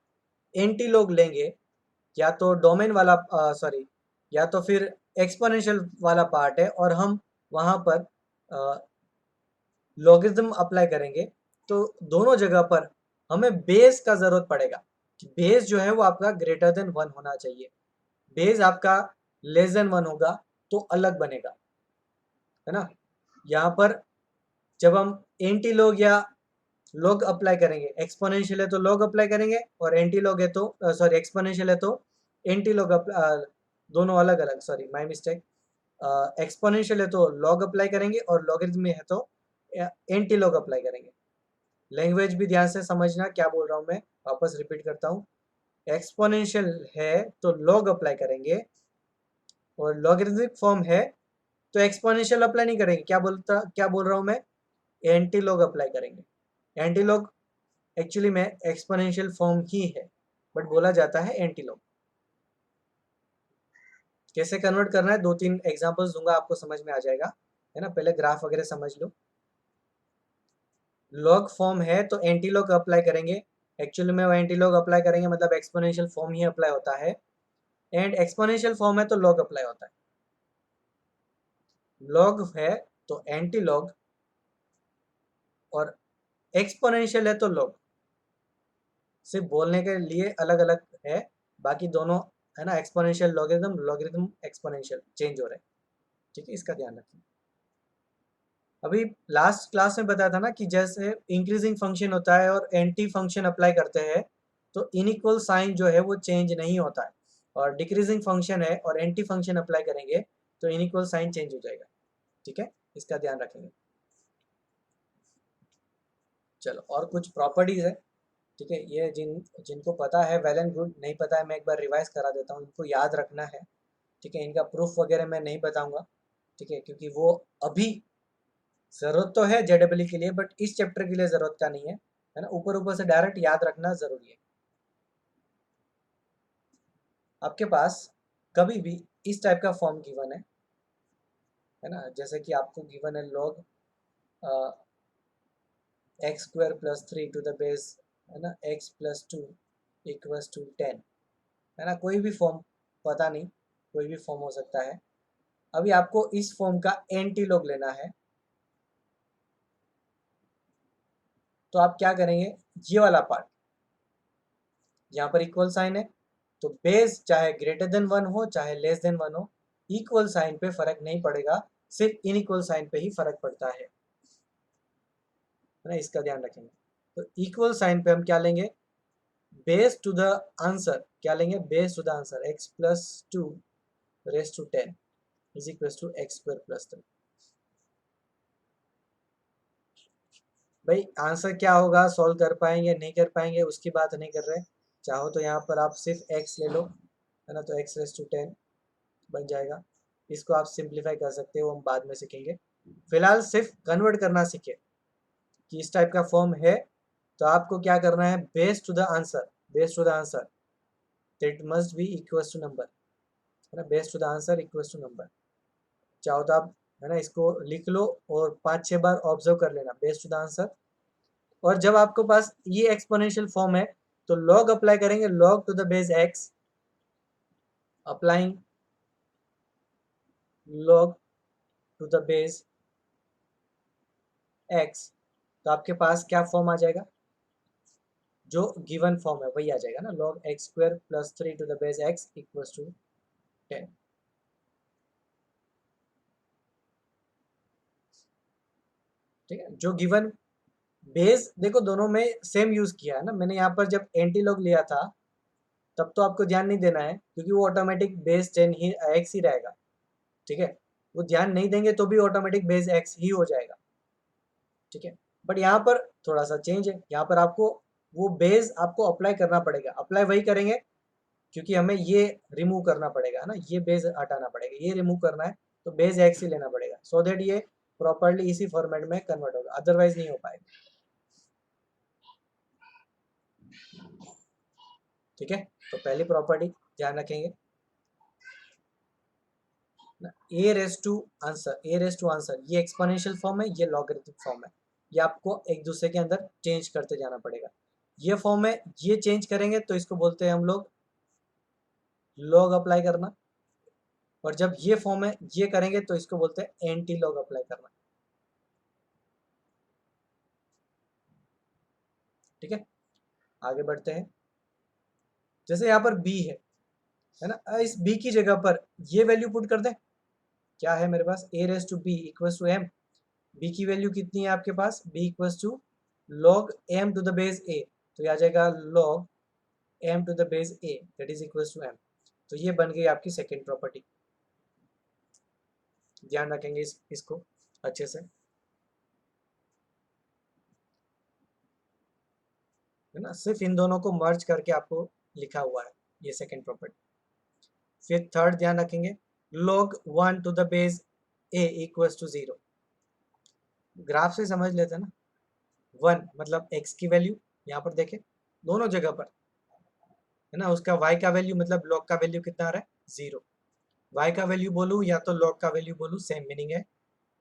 एंटी लॉग लेंगे, या तो डोमेन वाला सॉरी, या तो फिर एक्सपोनेंशियल वाला पार्ट है और हम वहां पर लॉगरिथम अप्लाई करेंगे, तो दोनों जगह पर हमें बेस का जरूरत पड़ेगा। बेस जो है वो आपका ग्रेटर देन 1 होना चाहिए, बेस आपका लेस देन 1 होगा तो अलग बनेगा, है ना। यहाँ पर जब हम एंटी लॉग या लॉग अप्लाई करेंगे, एक्सपोनेंशियल है तो लॉग अप्लाई करेंगे, और एंटी लॉग है तो सॉरी एक्सपोनेंशियल है तो एंटी लॉग, दोनों अलग अलग, सॉरी माय मिस्टेक। एक्सपोनेंशियल है तो लॉग अप्लाई करेंगे और लॉगरिथम में है तो एंटी लॉग अप्लाई करेंगे। लैंग्वेज भी ध्यान से समझना क्या बोल रहा हूँ मैं, वापस रिपीट करता हूँ। एक्सपोनेंशियल है तो लॉग अप्लाई करेंगे, और लॉगरिथमिक फॉर्म है तो एक्सपोनेंशियल अप्लाई नहीं करेंगे। क्या बोल रहा हूँ मैं, एंटी लॉग अप्लाई करेंगे। एंटी लॉग एक्चुअली में एक्सपोनेंशियल फॉर्म ही है, बट बोला जाता है एंटी लॉग। कैसे कन्वर्ट करना है, 2-3 एग्जांपल्स दूंगा, आपको समझ में आ जाएगा, है ना। पहले ग्राफ वगैरह समझ लो। लॉग फॉर्म है तो एंटी लॉग अप्लाई करेंगे। एक्चुअली में वो एंटी लॉग अप्लाई करेंगे मतलब एक्सपोनेंशियल फॉर्म ही अप्लाई होता है, एंड एक्सपोनेंशियल फॉर्म है तो लॉग अप्लाई होता है। लॉग है तो एंटी लॉग, और एक्सपोनेंशियल है तो लॉग। सिर्फ बोलने के लिए अलग अलग है, बाकी दोनों है ना, exponential logarithm, logarithm exponential change हो रहे हैं। ठीक है, इसका ध्यान रखें। अभी लास्ट क्लास में बताया था ना कि जैसे इंक्रीजिंग फंक्शन होता है और एंटी फंक्शन अप्लाई करते हैं तो इनइक्वल साइन जो है वो चेंज नहीं होता है, और डिक्रीजिंग फंक्शन है और एंटी फंक्शन अप्लाई करेंगे तो इनइक्वल साइन चेंज हो जाएगा। ठीक है, इसका ध्यान रखेंगे। चलो, और कुछ प्रॉपर्टीज है। ठीक है, ये जिनको पता है वेल एंड गुड, नहीं पता है मैं एक बार रिवाइज करा देता हूँ, इनको याद रखना है। ठीक है, इनका प्रूफ वगैरह मैं नहीं बताऊंगा। ठीक है, क्योंकि वो अभी जरूरत तो है जेडब्ल्यू के लिए, बट इस चैप्टर के लिए जरूरत का नहीं है ना। ऊपर ऊपर से डायरेक्ट याद रखना जरूरी है। आपके पास कभी भी इस टाइप का फॉर्म गिवन है ना, जैसे कि आपको गिवन है log x square plus 3 to the base, है ना, एक्स प्लस 2 इक्वल्स टू 10, है ना, कोई भी फॉर्म, पता नहीं, कोई भी फॉर्म हो सकता है। अभी आपको इस फॉर्म का एंटी लॉग लेना है, तो आप क्या करेंगे, ये वाला पार्ट, यहाँ पर इक्वल साइन है तो बेस चाहे ग्रेटर देन 1 हो चाहे लेस देन 1 हो, इक्वल साइन पे फर्क नहीं पड़ेगा, सिर्फ इनइक्वल साइन पे ही फर्क पड़ता है ना, इसका ध्यान रखेंगे। तो इक्वल साइन पे हम क्या लेंगे, बेस टू द आंसर, क्या लेंगे, base to the answer x plus 2 raise to 10 is equal to x square plus 3। भाई आंसर क्या होगा, सॉल्व कर पाएंगे नहीं कर पाएंगे उसकी बात नहीं कर रहे। चाहो तो यहाँ पर आप सिर्फ एक्स ले लो, है ना, तो एक्स रेस टू 10 बन जाएगा। इसको आप सिंप्लीफाई कर सकते हो, हम बाद में सीखेंगे। फिलहाल सिर्फ कन्वर्ट करना सीखे कि इस टाइप का फॉर्म है तो आपको क्या करना है, base to the answer, base to the answer that must be equals to number, है ना, base to the answer equals to number. चाहो तो आप, है ना, इसको लिख लो और 5-6 बार ऑब्जर्व कर लेना, बेस टू द आंसर। और जब आपके पास ये एक्सपोनेंशियल फॉर्म है तो लॉग अप्लाई करेंगे, log to the base x, applying log to the base x, तो आपके पास क्या फॉर्म आ जाएगा, जो गिवन फॉर्म है वही आ जाएगा ना, log x square plus 3 to the base x equals to 10। ठीक है, जो गिवन बेस देखो दोनों में सेम यूज किया है ना मैंने, यहाँ पर जब एंटी लॉग लिया था तब तो आपको ध्यान नहीं देना है क्योंकि वो ऑटोमेटिक बेस 10 ही x ही रहेगा। ठीक है, वो ध्यान नहीं देंगे तो भी ऑटोमेटिक बेस x ही हो जाएगा। ठीक है, बट यहाँ पर थोड़ा सा चेंज है, यहाँ पर आपको वो बेस आपको अप्लाई करना पड़ेगा, अप्लाई वही करेंगे क्योंकि हमें ये रिमूव करना पड़ेगा, है ना, ये बेस हटाना पड़ेगा, ये रिमूव करना है तो बेस एक्स ही लेना पड़ेगा सो दैट ये प्रॉपरली इसी फॉर्मेट में कन्वर्ट होगा, अदरवाइज नहीं हो पाएगा। ठीक है, तो पहली प्रॉपर्टी ध्यान रखेंगे ना, a raise to answer, a raise to answer ये एक्सपोनेंशियल फॉर्म है, ये लॉगरिथमिक फॉर्म है, ये आपको एक दूसरे के अंदर चेंज करते जाना पड़ेगा। ये फॉर्म है, ये चेंज करेंगे तो इसको बोलते हैं हम लोग लॉग अप्लाई करना, और जब ये फॉर्म है ये करेंगे तो इसको बोलते हैं एंटी लॉग अप्लाई करना। ठीक है, आगे बढ़ते हैं। जैसे यहाँ पर b है ना, इस b की जगह पर ये वैल्यू पुट कर दें, क्या है मेरे पास, a raise to b equals to m, b की वैल्यू कितनी है आपके पास, b equals to log m to the base a, तो ये आ जाएगा log m to the base a that is equals to m। तो ये बन गई आपकी सेकेंड प्रॉपर्टी, ध्यान रखेंगे इसको अच्छे से, है ना, सिर्फ इन दोनों को मर्ज करके आपको लिखा हुआ है ये सेकेंड प्रॉपर्टी। फिर थर्ड ध्यान रखेंगे, log 1 to the base a equals to 0, graph से समझ लेते हैं ना, 1 मतलब x की वैल्यू, यहाँ पर देखें दोनों जगह पर, है ना, उसका y का वैल्यू मतलब log का वैल्यू कितना आ रहा है 0, y का वैल्यू बोलूँ या तो log का वैल्यू बोलूँ सेम मीनिंग है,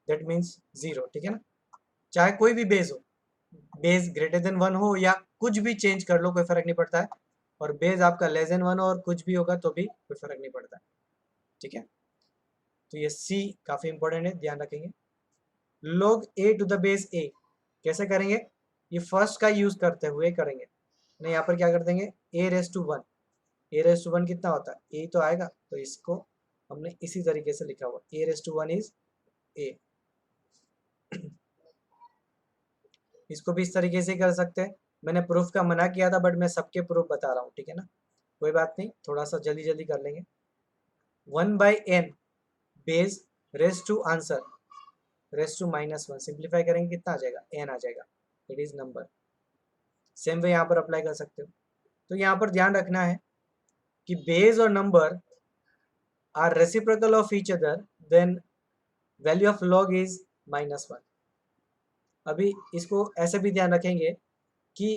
दैट मीन्स 0। ठीक है ना, चाहे कोई भी बेस हो, बेस ग्रेटर देन 1 हो या कुछ भी चेंज कर लो, कोई फर्क नहीं पड़ता है, और बेस आपका लेस देन 1 हो और कुछ भी होगा तो भी कोई फर्क नहीं पड़ता है, ठीक है। तो ये सी काफ़ी इंपॉर्टेंट है, ध्यान रखेंगे। log a to the base a कैसे करेंगे, ये फर्स्ट का यूज करते हुए करेंगे। नहीं, यहाँ पर क्या कर देंगे, a raise to 1, a raise to 1 कितना होता है, a तो आएगा, तो इसको हमने इसी तरीके से लिखा हुआ, a raise to 1 is a। इसको भी इस तरीके से कर सकते हैं। मैंने प्रूफ का मना किया था, बट मैं सबके प्रूफ बता रहा हूँ, ठीक है ना, कोई बात नहीं, थोड़ा सा जल्दी जल्दी कर लेंगे। 1/n base raise to answer raise to -1 simplify करेंगे, कितना आ जाएगा, n आ जाएगा, it is number. Same way यहाँ पर अप्लाई कर सकते हो। तो यहाँ पर ध्यान रखना है कि बेस और number are reciprocal of each other, then value of log is -1। अभी इसको ऐसे भी ध्यान रखेंगे कि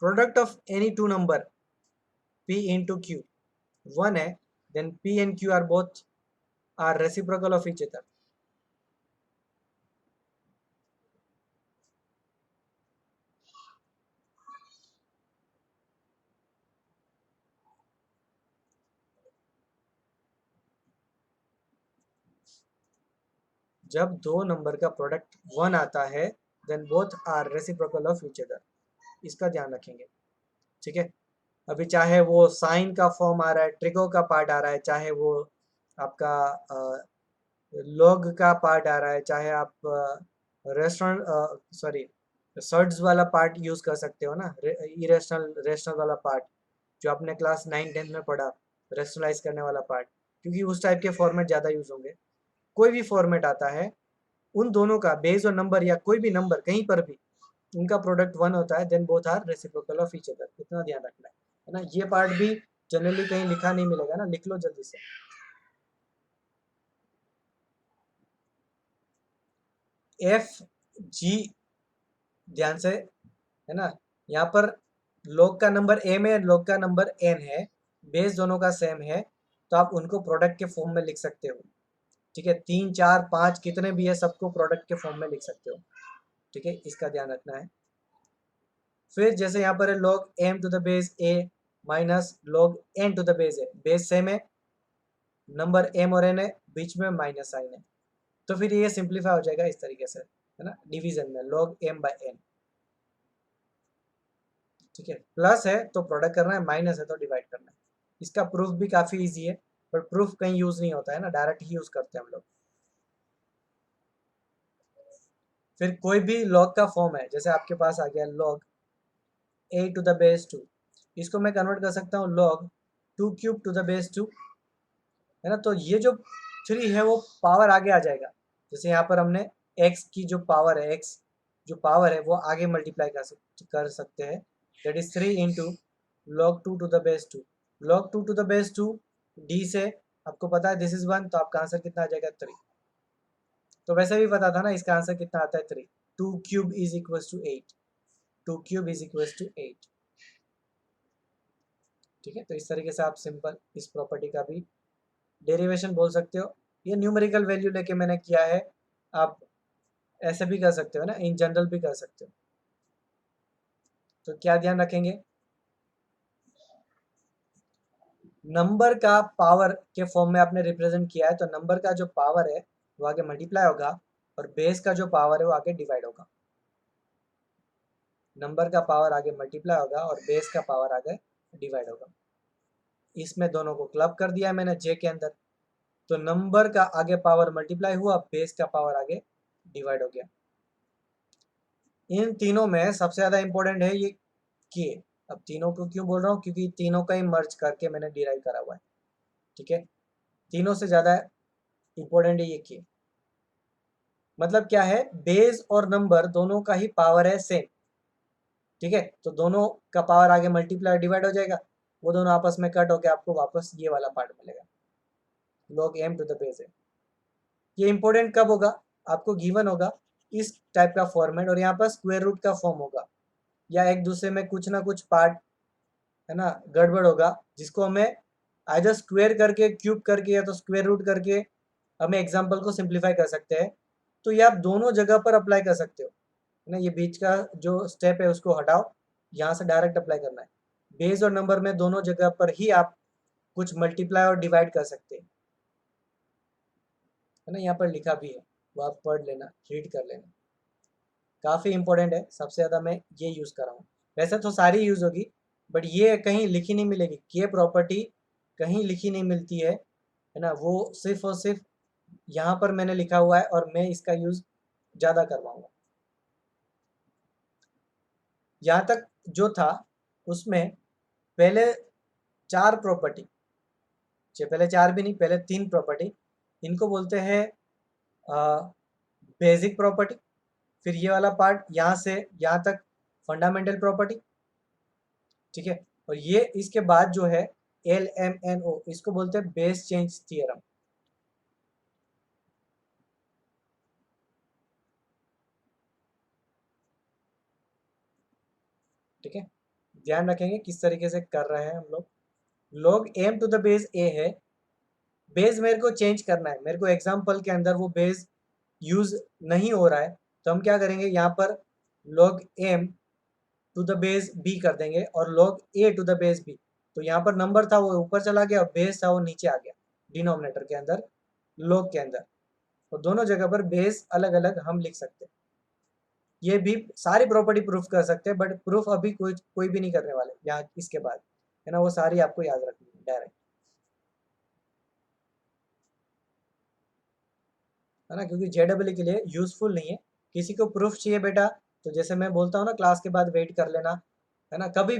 product of any two number p into q 1 है, देन p and q are both are reciprocal of each other. जब दो नंबर का प्रोडक्ट 1 आता है, then both are reciprocal of each other, इसका ध्यान रखेंगे, ठीक है। अभी चाहे वो साइन का फॉर्म आ रहा है, ट्रिको का पार्ट आ रहा है, चाहे वो आपका लॉग का पार्ट आ रहा है, चाहे आप रेस्टोरेंट सॉरी सर्ट्स वाला पार्ट यूज कर सकते हो ना, इरेशनल रेशनल वाला पार्ट, जो आपने क्लास 9-10 में पढ़ा, रेशनलाइज करने वाला पार्ट, क्योंकि उस टाइप के फॉर्मेट ज़्यादा यूज होंगे। कोई भी फॉर्मेट आता है, उन दोनों का बेस और नंबर या कोई भी नंबर कहीं पर भी उनका प्रोडक्ट 1 होता है, then both are reciprocal of each other, इतना ध्यान रखना है ना। ये पार्ट भी जनरली कहीं लिखा नहीं मिलेगा ना, लिख लो जल्दी से। एफ जी, ध्यान से, है ना, यहाँ पर log का नंबर m है, log का नंबर n है, बेस दोनों का सेम है, तो आप उनको प्रोडक्ट के फॉर्म में लिख सकते हो, ठीक है। 3 4 5 कितने भी है, सबको प्रोडक्ट के फॉर्म में लिख सकते हो, ठीक है, इसका ध्यान रखना है। फिर जैसे यहाँ पर है log m to the base a minus log n to the base a, base same है, नंबर m और n है, बीच में माइनस साइन है, तो फिर ये सिंप्लीफाई हो जाएगा इस तरीके से, है ना, डिवीजन में log m/n, ठीक है। प्लस है तो प्रोडक्ट करना है, माइनस है तो डिवाइड करना है। इसका प्रूफ भी काफ़ी इजी है, पर प्रूफ कहीं यूज़ नहीं होता है ना, डायरेक्ट ही यूज़ करते हैं हम लोग। फिर कोई भी लॉग का फॉर्म है, जैसे आपके पास आ गया log a to the base 2, इसको मैं कन्वर्ट कर सकता हूँ log 2 cube to the base 2, है ना। तो ये जो 3 है वो पावर आगे आ जाएगा, जैसे यहाँ पर हमने x की जो पावर है, x जो पावर है वो आगे मल्टीप्लाई कर सकते हैं, that is 3 into log 2 to the base 2, log 2 to the base 2 d से आपको पता है दिस इज 1, तो आपका आंसर कितना आ जाएगा 3। तो वैसे भी पता था ना, इसका आंसर कितना आता है 3, 2 cube is equal to 8, 2 cube is equal to 8, ठीक है। तो इस तरीके से आप सिंपल इस प्रॉपर्टी का भी डेरिवेशन बोल सकते हो। ये न्यूमेरिकल वैल्यू लेके मैंने किया है, आप ऐसे भी कर सकते हो ना, इन जनरल भी कर सकते हो। तो क्या ध्यान रखेंगे, नंबर का पावर के फॉर्म में आपने रिप्रेजेंट किया है, तो नंबर का जो पावर है वो आगे मल्टीप्लाई होगा, और बेस का जो पावर है वो आगे डिवाइड होगा। नंबर का पावर आगे मल्टीप्लाई होगा और बेस का पावर आगे डिवाइड होगा। इसमें दोनों को क्लब कर दिया है मैंने जे के अंदर, तो नंबर का आगे पावर मल्टीप्लाई हुआ, बेस का पावर आगे डिवाइड हो गया। इन तीनों में सबसे ज़्यादा इंपॉर्टेंट है ये के। अब तीनों को क्यों बोल रहा हूँ, क्योंकि तीनों का ही मर्ज करके मैंने डिराइव करा हुआ है, ठीक है। तीनों से ज़्यादा इंपॉर्टेंट है ये के। मतलब क्या है, बेस और नंबर दोनों का ही पावर है सेम, ठीक है। तो दोनों का पावर आगे मल्टीप्लाई डिवाइड हो जाएगा, वो दोनों आपस में कट होकर आपको वापस ये वाला पार्ट मिलेगा, log m to the base है। ये इंपॉर्टेंट कब होगा, आपको गिवन होगा इस टाइप का फॉर्मेट, और यहाँ पर स्क्वायर रूट का फॉर्म होगा, या एक दूसरे में कुछ ना कुछ पार्ट, है ना, गड़बड़ होगा, जिसको हमें आइदर स्क्वायर करके, क्यूब करके, या तो स्क्वायर रूट करके हमें एग्जाम्पल को सिंप्लीफाई कर सकते हैं। तो ये आप दोनों जगह पर अप्लाई कर सकते हो, है ना। ये बीच का जो स्टेप है उसको हटाओ, यहाँ से डायरेक्ट अप्लाई करना है। बेस और नंबर में दोनों जगह पर ही आप कुछ मल्टीप्लाई और डिवाइड कर सकते हैं, है ना। यहाँ पर लिखा भी है, वो आप पढ़ लेना, रीड कर लेना, काफ़ी इंपॉर्टेंट है। सबसे ज़्यादा मैं ये यूज़ कर रहा हूँ, वैसे तो सारी यूज़ होगी, बट ये कहीं लिखी नहीं मिलेगी, के प्रॉपर्टी कहीं लिखी नहीं मिलती है ना। वो सिर्फ और सिर्फ यहाँ पर मैंने लिखा हुआ है और मैं इसका यूज़ ज़्यादा करवाऊँगा। यहाँ तक जो था उसमें पहले 4 प्रॉपर्टी, पहले 4 भी नहीं, पहले 3 प्रॉपर्टी, इनको बोलते हैं बेसिक प्रॉपर्टी। फिर ये वाला पार्ट यहाँ से यहाँ तक फंडामेंटल प्रॉपर्टी, ठीक है। और ये इसके बाद जो है LMNO, इसको बोलते हैं बेस चेंज थियरम। ठीक है, ध्यान रखेंगे किस तरीके से कर रहे हैं हम लोग। log m to the base a है, बेस मेरे को चेंज करना है, मेरे को एग्जाम्पल के अंदर वो बेस यूज नहीं हो रहा है, तो हम क्या करेंगे, यहाँ पर log m to the base b कर देंगे और log a to the base b। तो यहाँ पर नंबर था वो ऊपर चला गया और बेस था वो नीचे आ गया, डिनोमिनेटर के अंदर, log के अंदर। और दोनों जगह पर बेस अलग अलग हम लिख सकते हैं। ये भी सारी प्रॉपर्टी प्रूफ कर सकते हैं, बट प्रूफ अभी कोई भी नहीं करने वाले यहाँ इसके बाद, है ना। वो सारी आपको याद रखनी है डायरेक्ट, है ना, क्योंकि JEE के लिए यूजफुल नहीं है। किसी को प्रूफ चाहिए बेटा, तो जैसे मैं बोलता हूँ ना, क्लास के बाद वेट कर लेना, है ना। कभी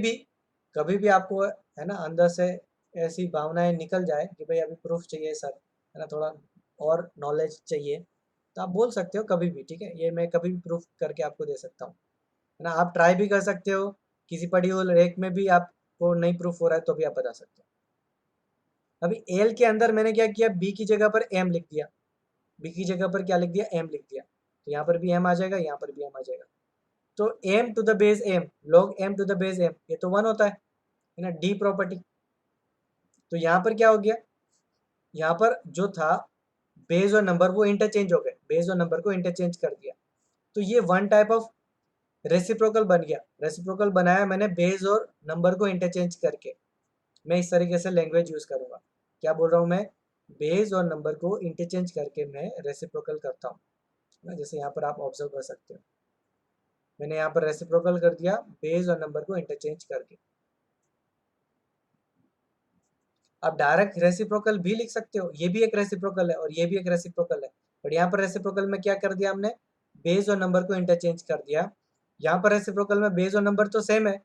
भी आपको, है ना, अंदर से ऐसी भावनाएं निकल जाए कि भाई अभी प्रूफ चाहिए सर, है ना, थोड़ा और नॉलेज चाहिए, तो आप बोल सकते हो कभी भी, ठीक है। ये मैं कभी भी प्रूफ करके आपको दे सकता हूँ, है ना। आप ट्राई भी कर सकते हो, किसी पड़ी हुई रेक में भी आपको नहीं प्रूफ हो रहा है तो भी आप बता सकते हो। अभी एल के अंदर मैंने क्या किया, बी की जगह पर एम लिख दिया, बी की जगह पर क्या लिख दिया, एम लिख दिया, तो यहाँ पर भी एम आ जाएगा, यहाँ पर भी एम आ जाएगा। तो M to the base M, log M to the base M, ये तो 1 होता है ना, डी प्रॉपर्टी। तो यहाँ पर क्या हो गया, यहाँ पर जो था बेस और नंबर वो इंटरचेंज हो गए, बेस और नंबर को इंटरचेंज कर दिया, तो ये वन टाइप ऑफ रेसिप्रोकल बन गया। रेसिप्रोकल बनाया मैंने बेस और नंबर को इंटरचेंज करके। मैं इस तरीके से लैंग्वेज यूज करूंगा, क्या बोल रहा हूँ मैं, बेस और नंबर को इंटरचेंज करके मैं रेसिप्रोकल करता हूँ ना। जैसे यहाँ पर आप ऑब्जर्व कर सकते हो, मैंने यहाँ पर रेसिप्रोकल कर दिया बेस और नंबर को इंटरचेंज करके। आप डायरेक्ट रेसिप्रोकल भी लिख सकते हो, ये भी एक रेसिप्रोकल है और ये भी एक रेसिप्रोकल है, बट यहाँ पर रेसिप्रोकल में क्या कर दिया हमने, बेस और नंबर को इंटरचेंज कर दिया। यहाँ पर रेसिप्रोकल में बेस और नंबर तो सेम है,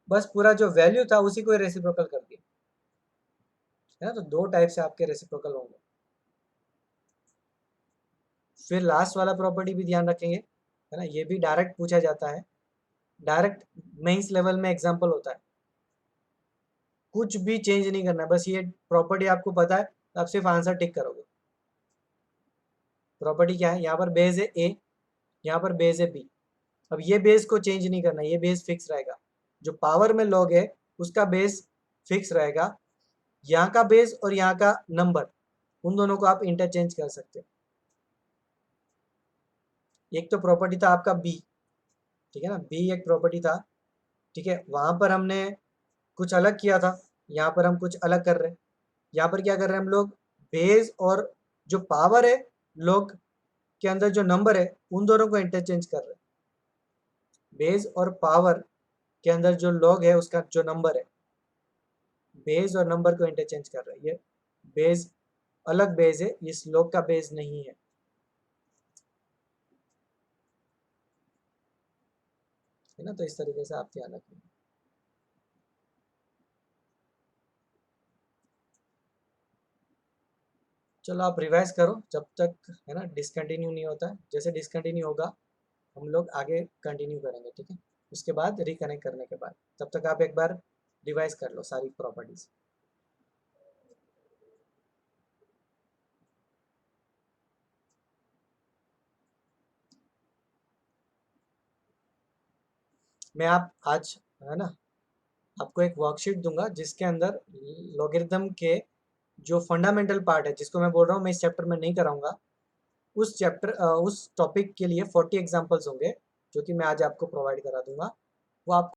बस पूरा जो वैल्यू था उसी को रेसिप्रोकल कर दिया, है ना। तो 2 टाइप से आपके रेसिप्रोकल होंगे। फिर लास्ट वाला प्रॉपर्टी भी ध्यान रखेंगे, है ना, ये भी डायरेक्ट पूछा जाता है, डायरेक्ट मेंस लेवल में एग्जांपल होता है। कुछ भी चेंज नहीं करना है, बस ये प्रॉपर्टी आपको पता है तो आप सिर्फ आंसर टिक करोगे। प्रॉपर्टी क्या है, यहाँ पर बेस है ए, यहाँ पर बेस है बी। अब ये बेस को चेंज नहीं करना, ये बेस फिक्स रहेगा, जो पावर में लॉग है उसका बेस फिक्स रहेगा। यहाँ का बेस और यहाँ का नंबर, उन दोनों को आप इंटरचेंज कर सकते हो। एक तो प्रॉपर्टी था आपका बी, ठीक है ना, बी एक प्रॉपर्टी था, ठीक है। वहां पर हमने कुछ अलग किया था, यहाँ पर हम कुछ अलग कर रहे हैं। यहाँ पर क्या कर रहे हैं हम लोग, बेस और जो पावर है, लॉग के अंदर जो नंबर है, उन दोनों को इंटरचेंज कर रहे हैं। बेस और पावर के अंदर जो लॉग है उसका जो नंबर है, बेस और नंबर को इंटरचेंज कर रहे हैं। ये बेस अलग बेस है, इस लॉग का बेस नहीं है ना। तो इस तरीके से आप ध्यान रखें। चलो आप रिवाइज करो जब तक, है ना, डिसकंटिन्यू नहीं होता है। जैसे डिसकंटिन्यू होगा हम लोग आगे कंटिन्यू करेंगे, ठीक है। उसके बाद रिकनेक्ट करने के बाद, तब तक आप एक बार रिवाइज कर लो सारी प्रॉपर्टीज। मैं आप आज, है ना, आपको एक वर्कशीट दूंगा जिसके अंदर लॉगरिथम के जो फंडामेंटल पार्ट है, जिसको मैं बोल रहा हूँ मैं इस चैप्टर में नहीं कराऊंगा, उस टॉपिक के लिए 40 एग्जाम्पल्स होंगे, जो कि मैं आज आपको प्रोवाइड करा दूंगा, वो आप